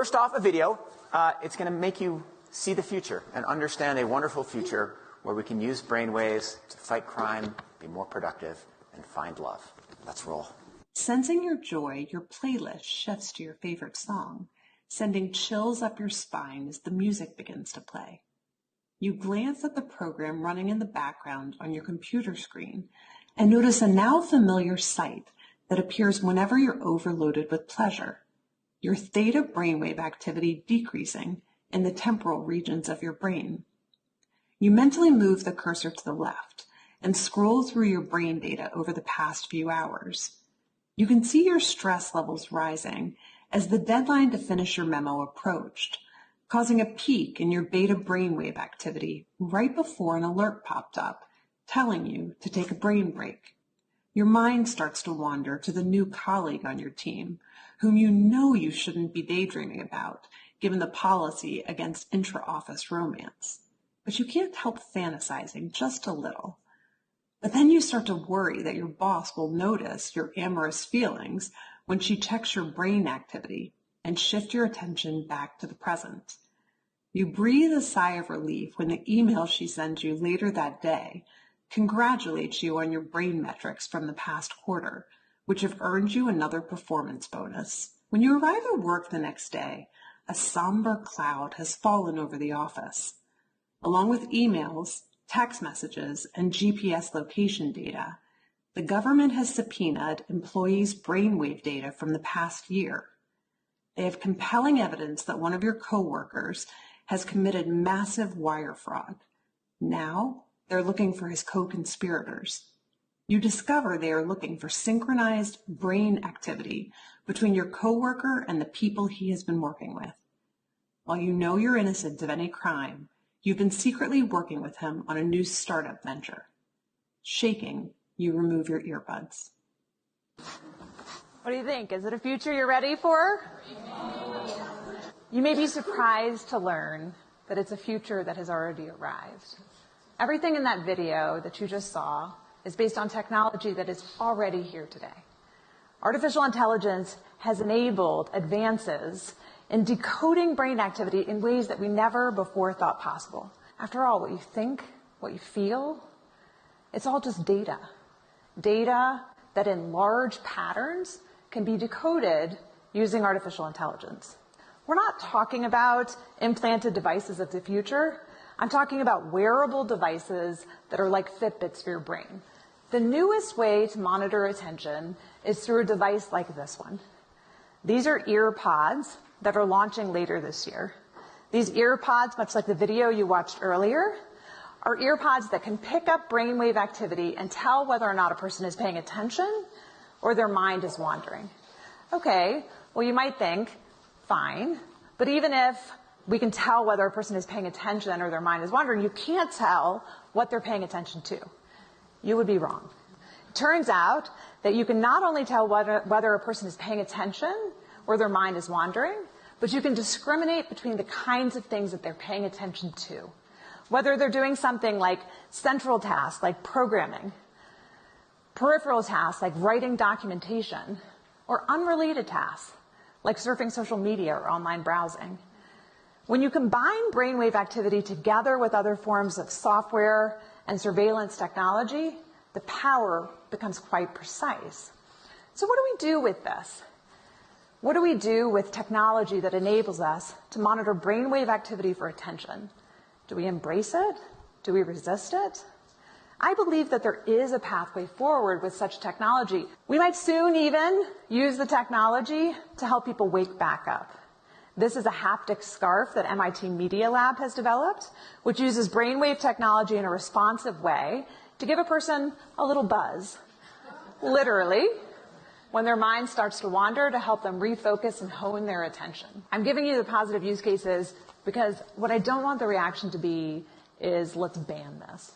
First off, a video. It's going to make you see the future and understand a wonderful future where we can use brainwaves to fight crime, be more productive, and find love. Let's roll. Sensing your joy, your playlist shifts to your favorite song, sending chills up your spine as the music begins to play. You glance at the program running in the background on your computer screen and notice a now familiar sight that appears whenever you're overloaded with pleasure. Your theta brainwave activity decreasing in the temporal regions of your brain. You mentally move the cursor to the left and scroll through your brain data over the past few hours. You can see your stress levels rising as the deadline to finish your memo approached, causing a peak in your beta brainwave activity right before an alert popped up, telling you to take a brain break. Your mind starts to wander to the new colleague on your team, whom you know you shouldn't be daydreaming about, given the policy against intra-office romance. But you can't help fantasizing just a little. But then you start to worry that your boss will notice your amorous feelings when she checks your brain activity and shift your attention back to the present. You breathe a sigh of relief when the email she sends you later that day congratulates you on your brain metrics from the past quarter, which have earned you another performance bonus. When you arrive at work the next day, a somber cloud has fallen over the office. Along with emails, text messages, and GPS location data, the government has subpoenaed employees' brainwave data from the past year. They have compelling evidence that one of your coworkers has committed massive wire fraud. Now, they're looking for his co-conspirators. You discover they are looking for synchronized brain activity between your coworker and the people he has been working with. While you know you're innocent of any crime, you've been secretly working with him on a new startup venture. Shaking, you remove your earbuds. What do you think? Is it a future you're ready for? You may be surprised to learn that it's a future that has already arrived. Everything in that video that you just saw is based on technology that is already here today. Artificial intelligence has enabled advances in decoding brain activity in ways that we never before thought possible. After all, what you think, what you feel, it's all just data. Data that in large patterns can be decoded using artificial intelligence. We're not talking about implanted devices of the future. I'm talking about wearable devices that are like Fitbits for your brain. The newest way to monitor attention is through a device like this one. These are ear pods that are launching later this year. These ear pods, much like the video you watched earlier, are ear pods that can pick up brainwave activity and tell whether or not a person is paying attention or their mind is wandering. Okay, well you might think, fine, but even if we can tell whether a person is paying attention or their mind is wandering, you can't tell what they're paying attention to. You would be wrong. It turns out that you can not only tell whether a person is paying attention or their mind is wandering, but you can discriminate between the kinds of things that they're paying attention to. Whether they're doing something like central tasks, like programming, peripheral tasks, like writing documentation, or unrelated tasks, like surfing social media or online browsing. When you combine brainwave activity together with other forms of software and surveillance technology, the power becomes quite precise. So what do we do with this? What do we do with technology that enables us to monitor brainwave activity for attention? Do we embrace it? Do we resist it? I believe that there is a pathway forward with such technology. We might soon even use the technology to help people wake back up. This is a haptic scarf that MIT Media Lab has developed, which uses brainwave technology in a responsive way to give a person a little buzz, literally, when their mind starts to wander, to help them refocus and hone their attention. I'm giving you the positive use cases because what I don't want the reaction to be is, let's ban this.